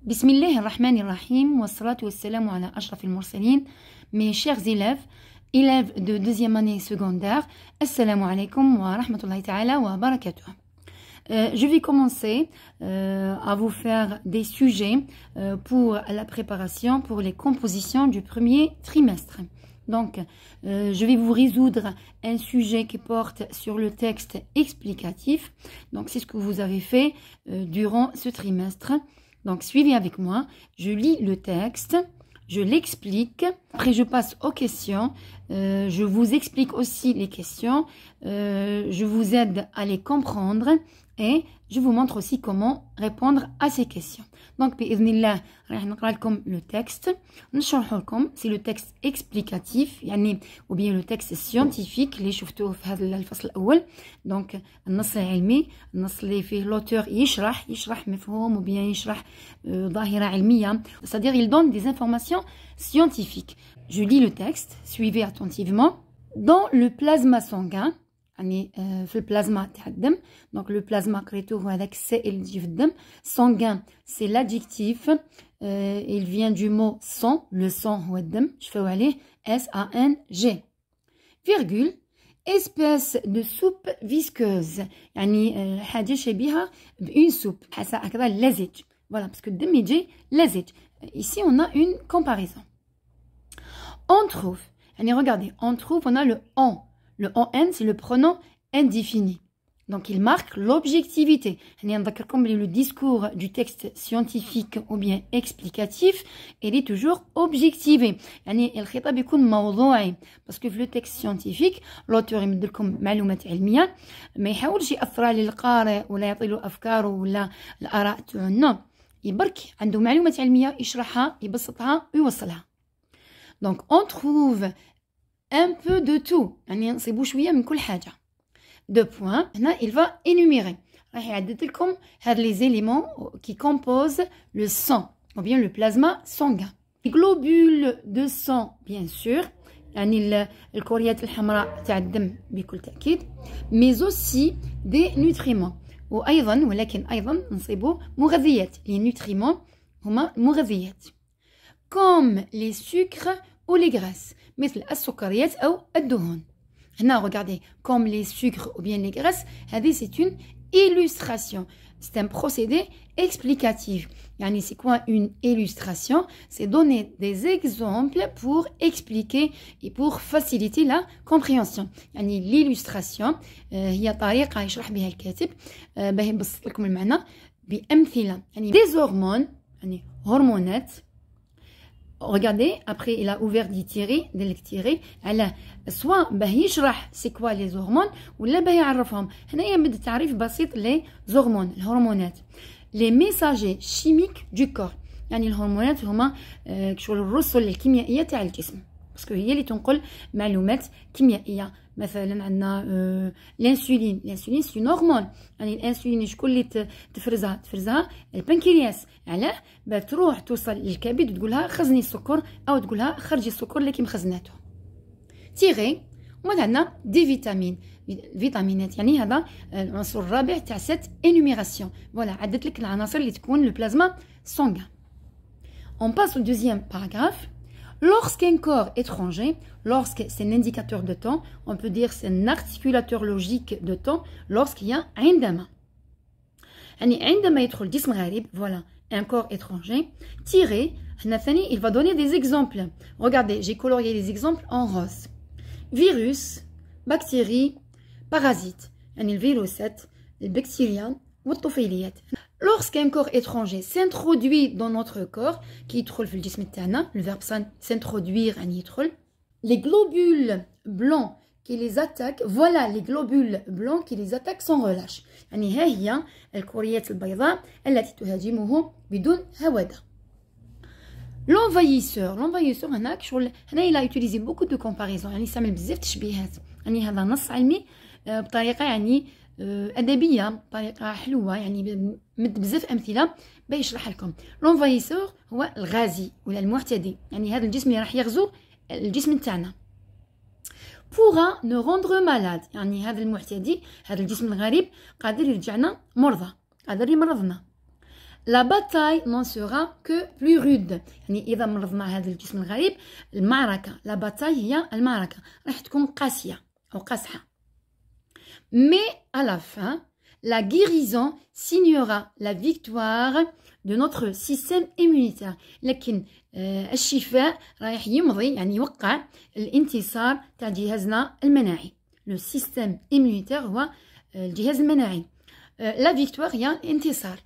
بسم الله الرحمن الرحيم والصلاة والسلام على أشرف المرسلين. Mes chers élèves de deuxième année secondaire, Assalamu alaikum wa rahmatullahi ta'ala wa barakatuh. Je vais commencer à vous faire des sujets pour la préparation pour les compositions du premier trimestre. Donc, je vais vous résoudre un sujet qui porte sur le texte explicatif. Donc, c'est ce que vous avez fait durant ce trimestre. Donc, suivez avec moi. Je lis le texte, je l'explique. Après, je passe aux questions. Je vous explique aussi les questions. Je vous aide à les comprendre. Et je vous montre aussi comment répondre à ces questions. Donc, بإذن راح نقرأ لكم le texte. نشرح لكم c'est le texte explicatif يعني ou bien le texte scientifique اللي شفتوه في هذا الفصل الأول. Donc, النص العلمي النص اللي فيه l'auteur يشرح مفهوم ou bien يشرح ظاهرة علمية. C'est-à-dire il donne des informations scientifiques. Je lis le texte. Suivez attentivement. Dans le plasma sanguin يعني في البلازما تاع الدم. Donc le plasma قريتوه هذاك السائل اللي يجي في الدم. Sanguin c'est l'adjectif. Il vient du mot sang. Le sang هو الدم. شفاو عليه S-A-N-G. Virgule. Espèce de soupe visqueuse. يعني حاجة شبيهة بune soupe. حاسة هكذا لزج. Voilà parce que الدم يجي لزج. Ici on a une comparaison. On trouve. يعني regardez. On trouve on a le on. Le ON, c'est le pronom indéfini. Donc, il marque l'objectivité. Le discours du texte scientifique ou bien explicatif, il est toujours objectivé. Parce que le texte scientifique, l'auteur يمدلكم معلومات علمية ما يحاولش يأثر على القارئ ولا يعطي له أفكاره ولا الآراء تاعو. يبرك عنده معلومات علمية يشرحها يبسطها ويوصلها. Donc, on trouve un peu de tout. يعني نصيبو شوية من كل حاجة. Deux points. هنا il va énumérer. راح يعدد لكم هاد les éléments qui composent le sang ou bien le plasma sanguin. Les globules de sang bien sûr. يعني الكريات الحمراء تاع الدم بكل تأكيد. Mais aussi des nutriments. وأيضا ولكن أيضا نصيبو مغذيات. Les nutriments هما مغذيات. Comme les sucres ou les graisses. مثل السكريات أو الدهون. هنا regardez comme les sucres ou bien les graisses. هذه c'est une illustration. C'est un procédé explicatif. يعني c'est quoi une illustration? C'est donner des exemples pour expliquer et pour faciliter la compréhension. يعني l'illustration هي طريقة يشرح بها الكاتب باه يبسط لكم المعنى بأمثلة. يعني des hormones يعني هرمونات. Regardez, après il a ouvert des tirés, على soit باه يشرح c'est quoi les hormones ولا باه يعرفهم. هنايا بدا تعريف بسيط les hormones الهرمونات. Les messagers chimiques du corps. يعني الهرمونات هما كشغل الرسل الكيميائية تاع الجسم. باسكو هي اللي تنقل معلومات كيميائية. مثلا عندنا الانسولين سي اون هرمون. يعني الانسولين شكون اللي تفرزها البنكرياس. علاه باش تروح توصل للكبد وتقول لها خزني السكر او تقول لها خرجي السكر اللي مخزناته. تيغي ومن عندنا دي فيتامينات. يعني هذا العنصر الرابع تاع سيت انوميراسيون. فوالا عدت لك العناصر اللي تكون لو بلازما سانغان. On passe au deuxième paragraphe. Lorsqu'un corps étranger, lorsque c'est un indicateur de temps, on peut dire c'est un articulateur logique de temps, lorsqu'il y a عندما. يعني عندما يدخل جسم غريب, voilà, un corps étranger, tiré, هنا ثاني, il va donner des exemples. Regardez, j'ai colorié les exemples en rose. Virus, bactéries, parasites. يعني الفيروسات, البكتيريا والطفيليات. Lorsqu'un corps étranger s'introduit dans notre corps, qui يدخل في الجسم تاعنا, le verbe s'introduire يعني يدخل. Les globules blancs qui les attaquent, voilà les globules blancs qui les attaquent sans relâche. يعني ها هي الكريات البيضاء التي تهاجمه بدون هوادة. L'envahisseur هناك شغل هنا il a utilisé beaucoup de comparaisons. يعني يستعمل بزاف تشبيهات. يعني هذا نص علمي بطريقة يعني أدبية بطريقة حلوة. يعني مد بزاف أمثلة باش يشرح لكم. لونفايسور هو الغازي ولا المعتدي. يعني هذا الجسم اللي راح يغزو الجسم تاعنا. pourra nous rendre malade. يعني هذا المعتدي هذا الجسم الغريب قادر يرجعنا مرضى قادر يمرضنا. la bataille n'en sera que plus rude. يعني إذا مرضنا هذا الجسم الغريب المعركة la bataille هي المعركة راح تكون قاسية أو قاصحة. Mais à la fin la guérison signera la victoire de notre système immunitaire. لكن الشفاء رايح يمضي يعني يوقع الانتصار تاع جهازنا المناعي. Le système immunitaire هو الجهاز المناعي. La victoire هي الانتصار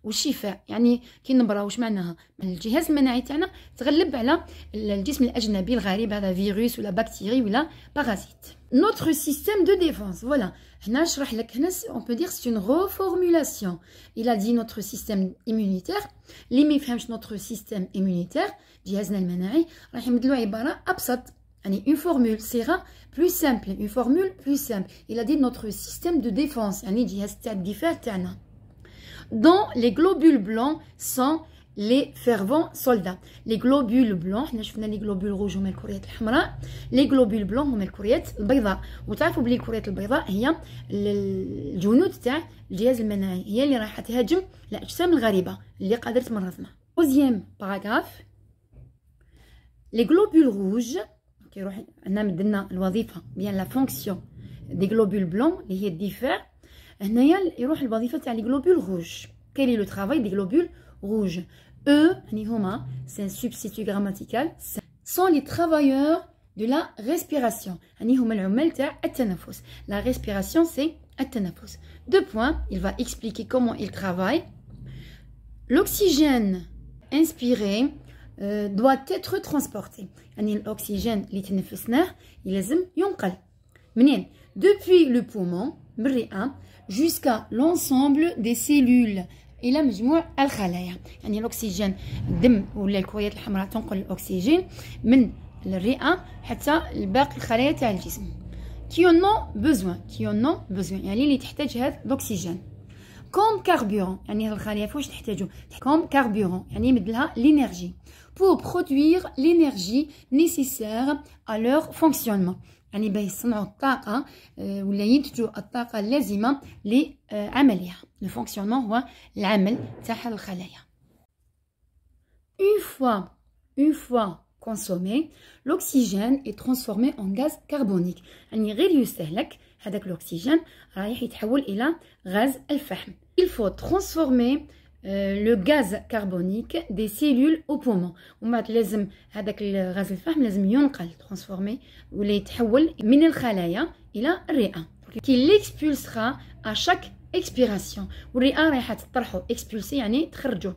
والشفاء يعني كي نبرا واش معناها الجهاز المناعي تاعنا تغلب على الجسم الاجنبي الغريب هذا فيروس ولا بكتيري ولا بارازيت. Notre système de défense voilà هنا شرح لك هنا on peut dire c'est une reformulation. Il a dit notre système immunitaire اللي ما يفهمش notre système immunitaire جهازنا المناعي راح يمدلو عباره ابسط يعني une formule صيغه plus simple une formule plus simple. Il a dit notre système de défense يعني جهاز تاع الدفاع تاعنا. Dont les globules blancs sont les fervents soldats. Les globules blancs, حنا شفنا les globules rouges هما الكريات الحمراء. Les globules blancs هما الكريات البيضاء. وتعرفوا بلي الكريات البيضاء هي الجنود تاع الجهاز المناعي هي اللي راح تهاجم الأجسام الغريبة اللي قادرة تمرضنا. Deuxième paragraphe. Les globules rouges كيروح عندنا مدلنا الوظيفة bien la fonction des globules blancs اللي هي الدفاع. هنايا يروح الوظيفه تاع لي globules rouges. Quel est le travail des globules rouges? Eux يعني هما c'est un substitut grammatical sont les travailleurs de la respiration يعني هما العمال تاع التنفس. La respiration c'est التنفس. Deux points, il va expliquer comment il travaille. L'oxygène inspiré doit être transporté يعني الأكسجين اللي تنفسناه يلزم ينقل منين؟ Depuis le poumon من الرئة jusqu'à l'ensemble des cellules إلى مجموع الخلايا. يعني الأكسجين الدم ولا الكريات الحمراء تنقل الأكسجين من الرئة حتى الباقي الخلايا تاع الجسم. qui en ont besoin يعني اللي تحتاج هذا الأكسجين. comme carburant يعني هاد الخلايا فواش تحتاجو comme carburant يعني يمدلها l'énergie pour produire l'énergie nécessaire à leur fonctionnement. يعني باه يصنعوا الطاقة ولا ينتجوا الطاقة اللازمة لعملها. الفونكسيونمون هو العمل تاع الخلايا. Une fois consommé, l'oxygène est transformé en gaz carbonique. يعني غير يستهلك هذاك الأكسجين رايح يتحول إلى غاز الفحم. Il faut transformer le gaz carbonique des cellules au poumon. ومن بعد لازم هذاك الغاز الفحم لازم ينقل transformer ولا يتحول من الخلايا إلى الرئة. qui l'expulsera à chaque expiration. والرئة رايحة تطرحو expulser يعني تخرجو.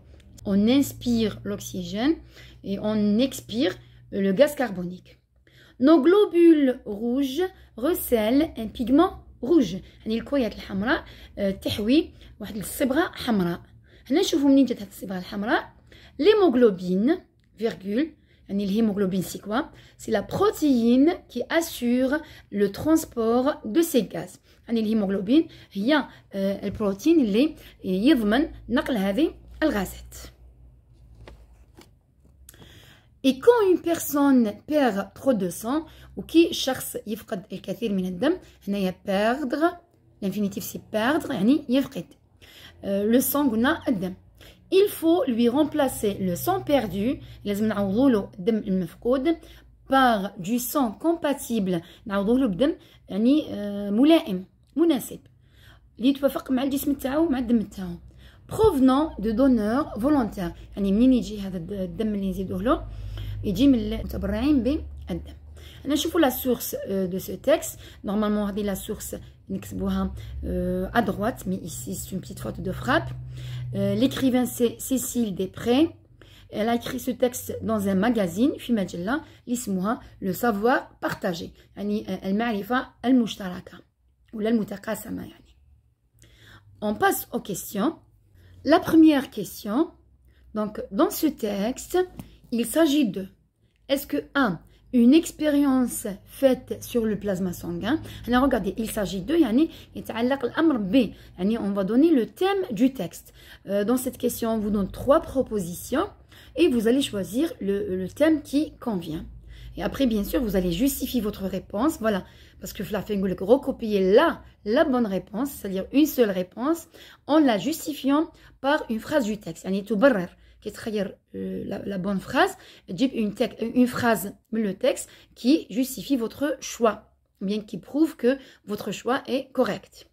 On inspire l'oxygène et on expire le gaz carbonique. Nos globules rouges recèlent un pigment rouge. يعني الكريات الحمراء تحوي واحد الصبغة حمراء. هنا نشوفوا منين جات هاد الصبغه الحمراء. l'hémoglobine virgule يعني الهيموغلوبين سي كوا سي لا بروتيين كي اسور لو ترانسبور دو سي غاز. يعني الهيموغلوبين هي البروتين اللي يضمن نقل هذه الغازات. Et quand une personne perd trop de sang وكي شخص يفقد الكثير من الدم هنايا perdre l'infinitif c'est perdre يعني يفقد. Le sang قلنا الدم. Il faut lui remplacer le sang perdu لازم نعوضوله الدم المفقود par du sang compatible نعوضوله بدم يعني ملائم مناسب اللي يتوافق مع الجسم تاعو مع الدم تاعو. provenant de donneurs volontaires يعني منين يجي هذا الدم اللي نزيدوه له يجي من المتبرعين بالدم. نشوفوا la source de ce texte. Normalement هذه la source نكتبوها à droite mais ici c'est une petite faute de frappe. L'écrivain c'est Cécile Després. Elle a écrit ce texte dans un magazine في مجلة اللي اسمها le savoir partagé يعني المعرفة المشتركة ولا المتقاسمة يعني. On passe aux questions. La première question. Donc dans ce texte il s'agit de est-ce que 1 une expérience faite sur le plasma sanguin. Alors regardez, il s'agit de يعني يتعلق الأمر ب يعني on va donner le thème du texte. Dans cette question, on vous donne 3 propositions et vous allez choisir le thème qui convient. Et après, bien sûr, vous allez justifier votre réponse. Voilà. Parce que la fin, vous recopier la bonne réponse, c'est-à-dire une seule réponse, en la justifiant par une phrase du texte. Yani tubarrar, qui est la bonne phrase, une phrase, le texte, qui justifie votre choix, bien qui prouve que votre choix est correct.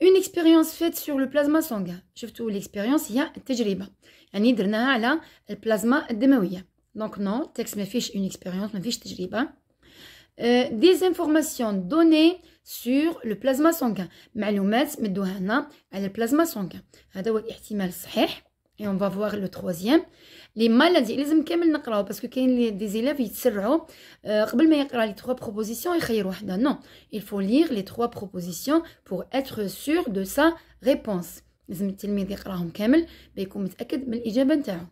Une expérience faite sur le plasma sanguin. شفتوا l'expérience هي التجربة. يعني درناها على البلازما الدموية. Donc non, texte ما فيش une expérience, ما فيش تجربة. Des informations données sur le plasma sanguin. معلومات مدوها لنا على البلازما sanguin. هذا هو الاحتمال الصحيح. Et on va voir le troisième. Les maladies. لازم كامل نقراو parce que كاين des élèves يتسرعوا قبل ما يقرا les trois propositions يخير واحدة. Non, il faut lire les trois propositions pour être sûr de sa réponse. لازم التلميذ يقراهم كامل بيكون متأكد من الإجابة نتاعو.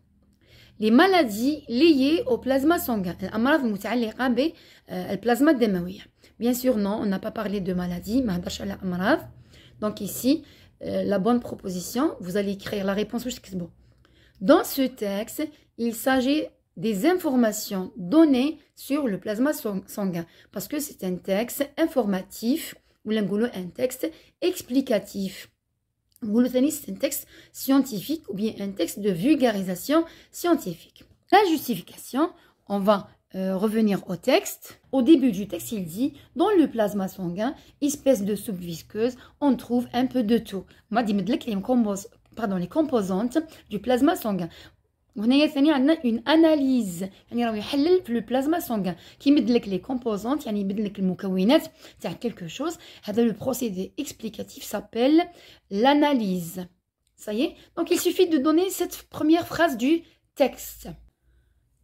Les maladies liées au plasma sanguin. الأمراض المتعلقة بالبلازما الدموية. Bien sûr, non, on n'a pas parlé de maladies. ما هضرش على أمراض. Donc ici, la bonne proposition, vous allez écrire la réponse. Dans ce texte, il s'agit des informations données sur le plasma sanguin. Parce que c'est un texte informatif, ou un texte explicatif. C'est un texte scientifique ou bien un texte de vulgarisation scientifique. La justification, on va revenir au texte. Au début du texte, il dit « Dans le plasma sanguin, espèce de soupe visqueuse, on trouve un peu de tout. » Moi, je vais les composantes du plasma sanguin. وهنا ثاني عندنا une analyse يعني راه يحلل في البلازما sanguin كيمد لك les composantes يعني يمد لك المكونات تاع quelque chose. هذا le procédé explicatif s'appelle l'analyse. Ça y est. Donc il suffit de donner cette première phrase du texte.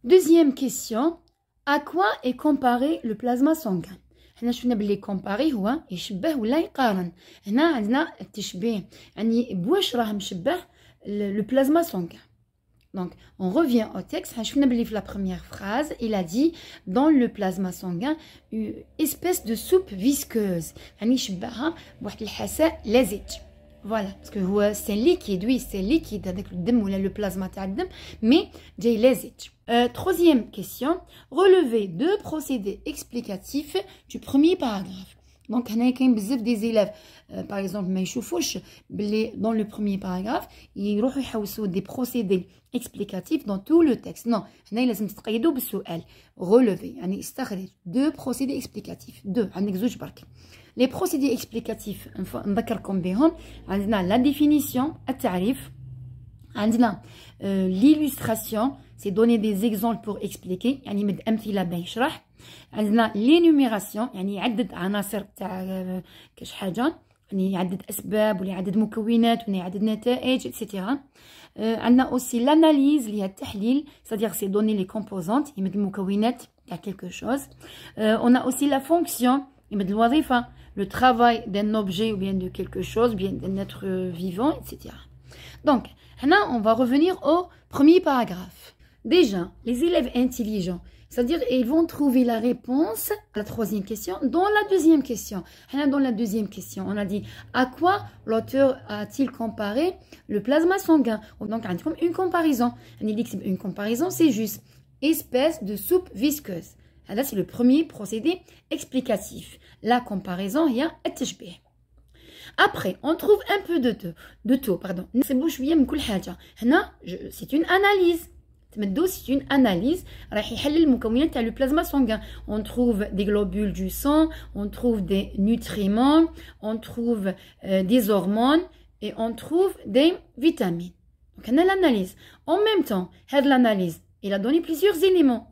Deuxième question. À quoi est comparé le plasma sanguin? هنا شفنا باللي كومباري هو يشبه ولا يقارن. هنا عندنا التشبيه يعني بواش راه مشبه le plasma sanguin. Donc, on revient au texte. La première phrase, il a dit dans le plasma sanguin une espèce de soupe visqueuse. Voilà, parce que c'est liquide, oui, c'est liquide avec le plasma, mais j'ai les troisième question, relever deux procédés explicatifs du premier paragraphe. Donc, il y a des élèves, par exemple, dans le premier paragraphe, ils ont des procédés explicatifs dans tout le texte. Non, il y a relever, deux procédés explicatifs. Deux, les procédés explicatifs, la définition, l'illustration, c'est donner des exemples pour expliquer. عندنا l'énumération يعني يعدد عناصر تاع كاش حاجه يعني يعدد اسباب ولا يعدد مكونات ولا يعدد نتائج etc. عندنا aussi l'analyse اللي هي التحليل c'est-à-dire c'est donner les composantes يمد المكونات تاع quelque chose. On a aussi la fonction يمد الوظيفه le travail d'un objet ou bien de quelque chose bien d'un être vivant etc. Donc هنا on va revenir au premier paragraphe. Déjà les élèves intelligents, c'est-à-dire, ils vont trouver la réponse à la troisième question dans la deuxième question. Dans la deuxième question, on a dit à quoi l'auteur a-t-il comparé le plasma sanguin? Donc, une comparaison. Une comparaison, c'est juste espèce de soupe visqueuse. Là, c'est le premier procédé explicatif. La comparaison, il y a التشبيه. Après, on trouve un peu de tout. Pardon. C'est une analyse. C'est une analyse. Le plasma sanguin. On trouve des globules du sang, on trouve des nutriments, on trouve des hormones et on trouve des vitamines. Donc, on a l'analyse. En même temps, l'analyse, il a donné plusieurs éléments.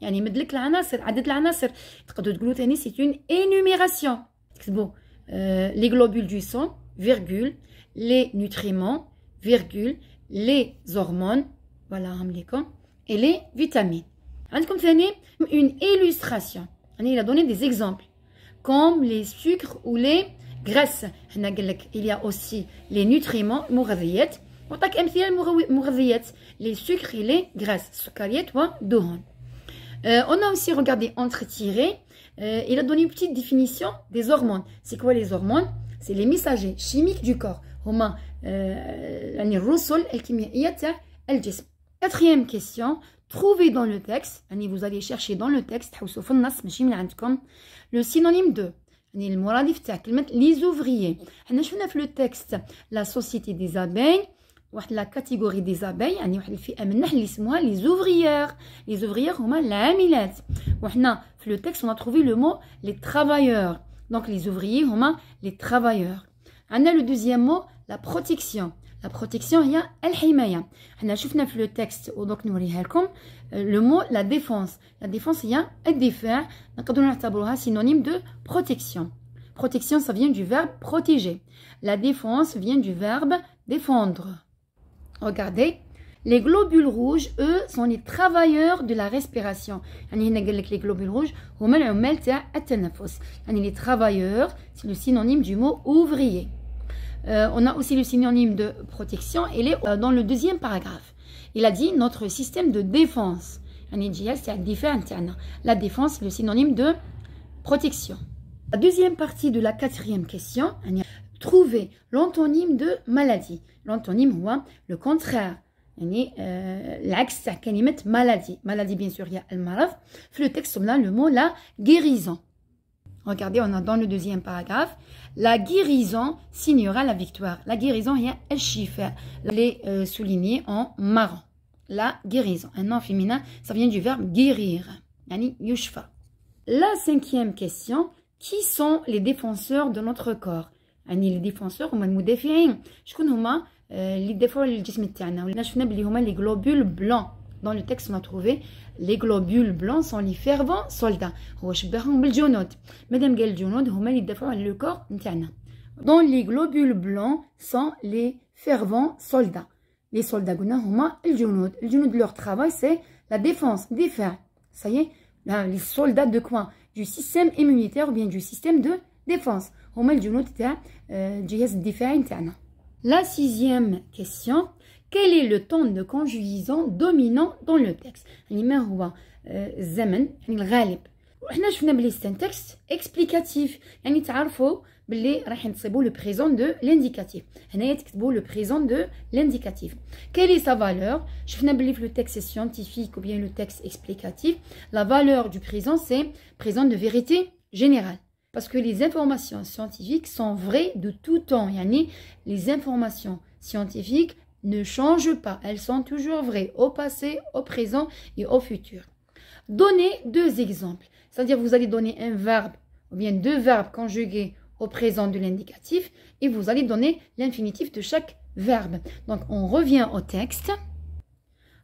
C'est une énumération. Bon, les globules du sang, virgule, les nutriments, virgule, les hormones, voilà, et les vitamines. Une illustration. Il a donné des exemples, comme les sucres ou les graisses. Il y a aussi les nutriments, les sucres et les graisses. On a aussi regardé entre tirés. Il a donné une petite définition des hormones. C'est quoi les hormones? C'est les messagers chimiques du corps. هما الرسل الكيميائية تاع الجسم. Quatrième question. Trouvez dans le texte, vous allez chercher dans le texte le synonyme de les ouvriers. On a vu le texte la société des abeilles, la catégorie des abeilles, les ouvrières. Les ouvrières, هما العاملات. وحنا في le texte on a trouvé le mot les travailleurs. Donc les ouvriers, هما les travailleurs. On a le deuxième mot la protection. La protection هي الحماية. حنا شفنا في le texte ودوك نوريها لكم le mot la défense. La défense هي الدفاع. نقدروا نعتبروها synonyme de protection. Protection, ça vient du verbe protéger. La défense vient du verbe défendre. Regardez, les globules rouges, eux, sont les travailleurs de la respiration. Les globules rouges, les travailleurs, c'est le synonyme du mot ouvrier. On a aussi le synonyme de protection, il est dans le deuxième paragraphe. Il a dit notre système de défense. La défense, c'est le synonyme de protection. La deuxième partie de la quatrième question, trouver l'antonyme de maladie. L'antonyme, le contraire. L'axe, c'est maladie. Maladie, bien sûr, il y a le le texte, on a le mot la guérison. Regardez, on a dans le deuxième paragraphe, la guérison signera la victoire. La guérison, il y a el shifa. Elle est soulignée en marron. La guérison. Un nom féminin, ça vient du verbe guérir. Yani yushfa. La cinquième question, qui sont les défenseurs de notre corps? Les défenseurs, هما المدافعين. شكون هما اللي يدافعوا على الجسم تاعنا؟ ولا شفنا بلي هما les globules blancs. Dans le texte, on a trouvé les globules blancs sont les fervents soldats. هو شبههم بالجنود. مادام قال الجنود هما اللي يدافعوا على le corps نتاعنا. Dans les globules blancs sont les fervents soldats. Les soldats قلنا هما الجنود. الجنود leur travail c'est la défense, دفاع. Ça y est, les soldats de quoi? Du système immunitaire ou bien du système de défense. هما الجنود تاع الجهاز الدفاعي نتاعنا. La sixième question, quel est le temps de conjugaison dominant dans le texte؟ يعني ما هو الزمن يعني الغالب. وحنا شفنا بلي c'est un texte explicatif. يعني تعرفوا بلي راح نصيبوا le présent de l'indicatif. هنايا تكتبوا le présent de l'indicatif. Quelle est sa valeur؟ شفنا بلي في le texte scientifique ou bien le texte explicatif, la valeur du présent c'est présent de vérité générale. Parce que les informations scientifiques sont vraies de tout temps. Yani, les informations scientifiques ne changent pas. Elles sont toujours vraies au passé, au présent et au futur. Donnez deux exemples. C'est-à-dire vous allez donner un verbe ou bien deux verbes conjugués au présent de l'indicatif et vous allez donner l'infinitif de chaque verbe. Donc on revient au texte.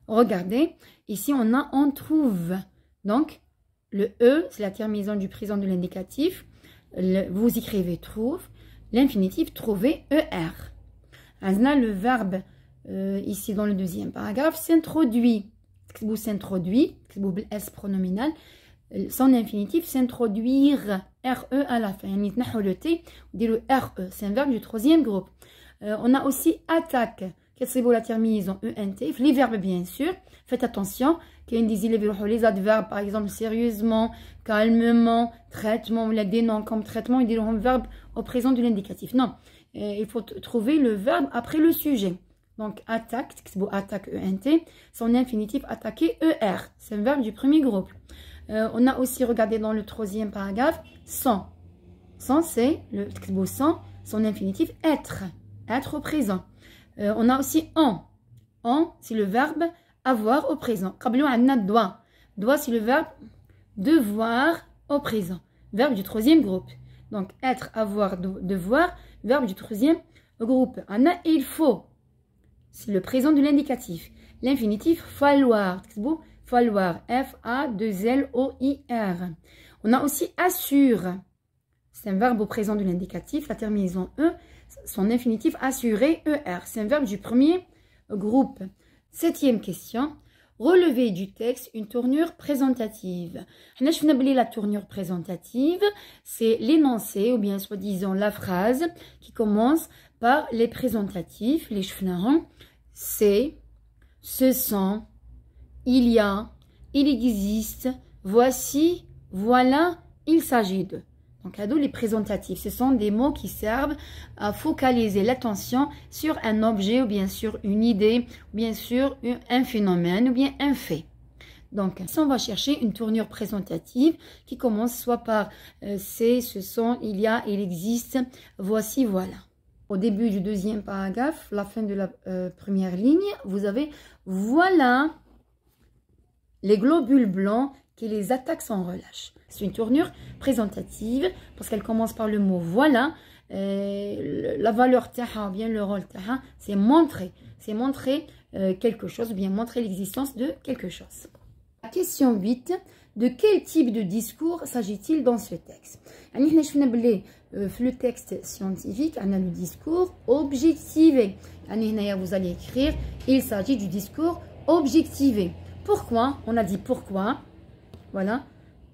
Regardez, ici on trouve. Donc le E, c'est la terminaison du présent de l'indicatif. Vous écrivez trouve, l'infinitif trouver, ER. Le verbe, ici dans le deuxième paragraphe, s'introduit. S'introduit, S pronominal. Son infinitif, s'introduire, RE à la fin. Le T, le RE. C'est un verbe du troisième groupe. On a aussi attaque. C'est la terminaison ENT. Les verbes, bien sûr. Faites attention. Les adverbes, par exemple, sérieusement, calmement, traitement, ou des noms comme traitement, ils diront verbe au présent de l'indicatif. Non, il faut trouver le verbe après le sujet. Donc, attaque, attaque ENT, son infinitif attaquer ER. C'est un verbe du premier groupe. On a aussi regardé dans le troisième paragraphe, sans. Sans, c'est le sans, son infinitif être. Être au présent. On a aussi en. En, c'est le verbe avoir au présent. Doit. Doit, c'est le verbe devoir au présent. Verbe du troisième groupe. Donc, être, avoir, devoir, verbe du troisième groupe. On a il faut. C'est le présent de l'indicatif. L'infinitif falloir. Falloir. F-A-2-L-O-I-R. On a aussi assure. C'est un verbe au présent de l'indicatif. La terminaison E. Son infinitif assurer, ER. C'est un verbe du premier groupe. Septième question. Relever du texte une tournure présentative. La tournure présentative, c'est l'énoncé ou bien soi-disant la phrase qui commence par les présentatifs, les chefnarons. C'est, ce sont, il y a, il existe, voici, voilà, il s'agit de. Donc, les présentatifs, ce sont des mots qui servent à focaliser l'attention sur un objet ou bien sur une idée, ou bien sur un phénomène ou bien un fait. Donc, si on va chercher une tournure présentative qui commence soit par c'est, ce sont, il y a, il existe, voici, voilà. Au début du deuxième paragraphe, la fin de la première ligne, vous avez voilà les globules blancs qui les attaquent sans relâche. C'est une tournure présentative parce qu'elle commence par le mot voilà. La valeur taha, bien le rôle taha, c'est montrer. C'est montrer quelque chose, ou bien montrer l'existence de quelque chose. La question 8. De quel type de discours s'agit-il dans ce texte? Le texte scientifique, on a le discours objectivé. Vous allez écrire, il s'agit du discours objectivé. Pourquoi? On a dit pourquoi. Voilà.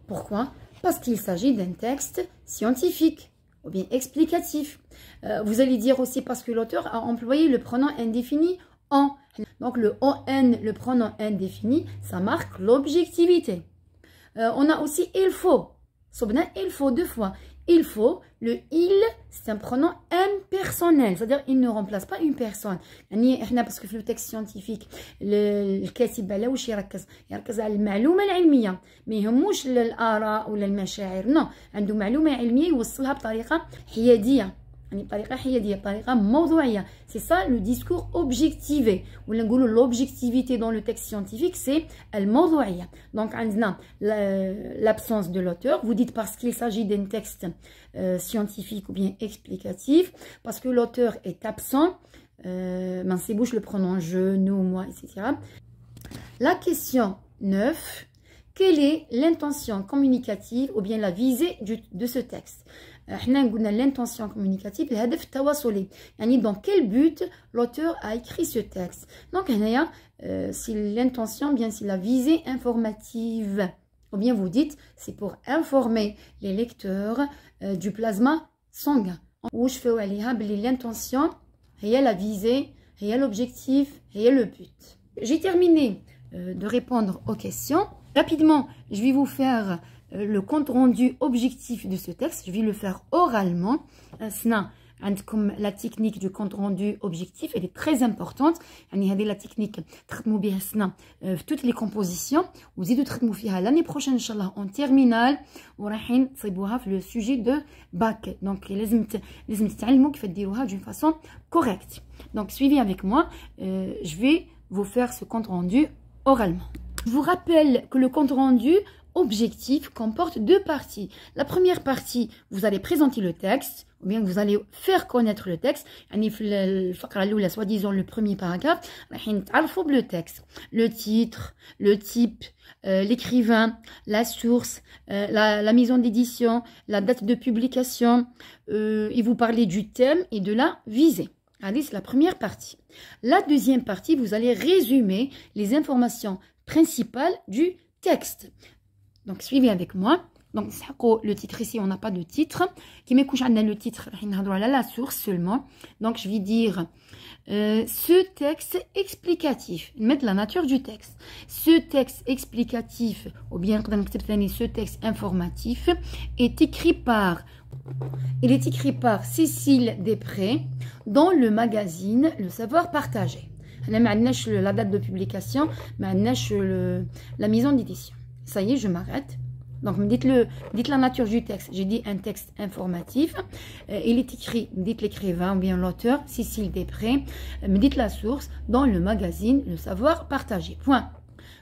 Pourquoi? Parce qu'il s'agit d'un texte scientifique ou bien explicatif. Vous allez dire aussi parce que l'auteur a employé le pronom indéfini en. Donc le on, le pronom indéfini, ça marque l'objectivité. On a aussi il faut. Il faut deux fois. Il faut, le il, c'est un pronom impersonnel, c'est-à-dire il ne remplace pas une personne. Parce que le texte scientifique, الكاتب على واش يركز على المعلومة العلمية، ما يهموش الآراء ولا المشاعر، نو عنده معلومة علمية يوصلها بطريقة حيادية. بطريقة موضوعية. C'est ça le discours objectivé. Ou l'objectivité dans le texte scientifique, c'est الموضوعية. Donc, l'absence de l'auteur. Vous dites parce qu'il s'agit d'un texte scientifique ou bien explicatif. Parce que l'auteur est absent. C'est bouche le pronom je, nous, moi, etc. La question 9. Quelle est l'intention communicative ou bien la visée de ce texte? L'intention communicative, dans quel but l'auteur a écrit ce texte. Donc, si l'intention, bien si la visée informative, ou bien vous dites, c'est pour informer les lecteurs du plasma sanguin. Ou je fais l'intention, il y a la visée, il y a l'objectif, il y a le but. J'ai terminé de répondre aux questions. Rapidement, je vais vous faire le compte rendu objectif de ce texte. Je vais le faire oralement. Comme la technique du compte rendu objectif, elle est très importante. La technique toutes les compositions. Vous allez l'année prochaine, Inch'Allah, en terminale. Le sujet de bac. Donc, d'une façon correcte. Donc, suivez avec moi. Je vais vous faire ce compte rendu oralement. Je vous rappelle que le compte rendu objectif comporte deux parties. La première partie, vous allez présenter le texte, ou bien vous allez faire connaître le texte. Soi-disant le premier paragraphe, le texte, le titre, le type, l'écrivain, la source, la maison d'édition, la date de publication, et vous parlez du thème et de la visée. Allez, c'est la première partie. La deuxième partie, vous allez résumer les informations principales du texte. Donc, suivez avec moi. Donc, le titre ici, on n'a pas de titre. Qui m'écoute, on a le titre, la source seulement. Donc, je vais dire ce texte explicatif. Mettre la nature du texte. Ce texte explicatif, ou bien ce texte informatif, est écrit par Cécile Després dans le magazine Le Savoir Partagé. La date de publication, la maison d'édition. Ça y est, je m'arrête. Donc, dites la nature du texte. J'ai dit un texte informatif. Il est écrit, dites l'écrivain ou bien l'auteur, Cécile Després. Me dites la source dans le magazine Le Savoir Partagé. Point.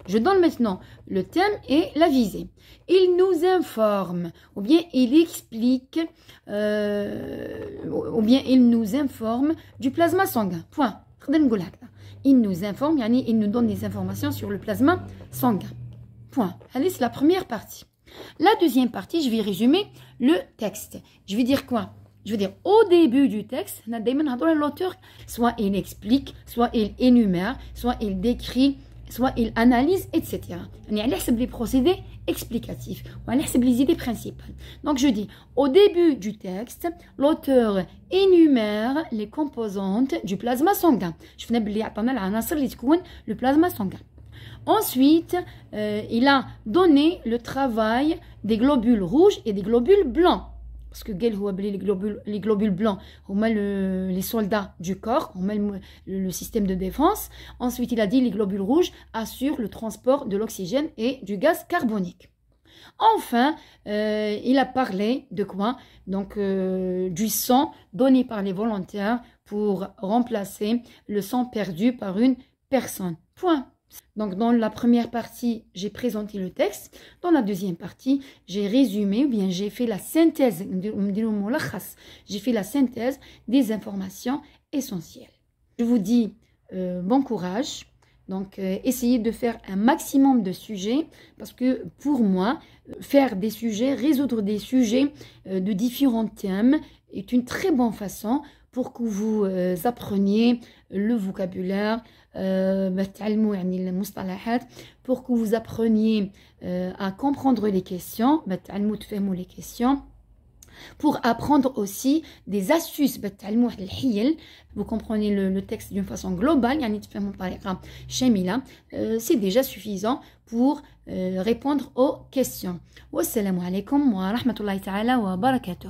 Je donne maintenant le thème et la visée. Il nous informe, ou bien il explique, ou bien il nous informe du plasma sanguin. Point. Il nous informe, il nous donne des informations sur le plasma sanguin. Point. Allez, c'est la première partie. La deuxième partie, je vais résumer le texte. Je vais dire quoi? Je veux dire, au début du texte, l'auteur, soit il explique, soit il énumère, soit il décrit, soit il analyse, etc. On les procédés explicatifs, on les idées principales. Donc, je dis, au début du texte, l'auteur énumère les composantes du plasma sanguin. Je vais le plasma sanguin. Ensuite, il a donné le travail des globules rouges et des globules blancs. parce que les globules blancs, les soldats du corps, le système de défense. Ensuite, il a dit les globules rouges assurent le transport de l'oxygène et du gaz carbonique. Enfin, il a parlé de quoi? Donc, du sang donné par les volontaires pour remplacer le sang perdu par une personne. Point. Donc, dans la première partie, j'ai présenté le texte. Dans la deuxième partie, j'ai résumé, ou bien j'ai fait la synthèse, j'ai fait la synthèse des informations essentielles. Je vous dis bon courage. Donc, essayez de faire un maximum de sujets parce que pour moi, faire des sujets, résoudre des sujets de différents thèmes est une très bonne façon pour que vous appreniez le vocabulaire, pour que vous appreniez à comprendre les questions, pour apprendre aussi des astuces. Vous comprenez le texte d'une façon globale, c'est déjà suffisant pour répondre aux questions. Wassalamu alaikum wa rahmatullahi ta'ala wa barakatuh.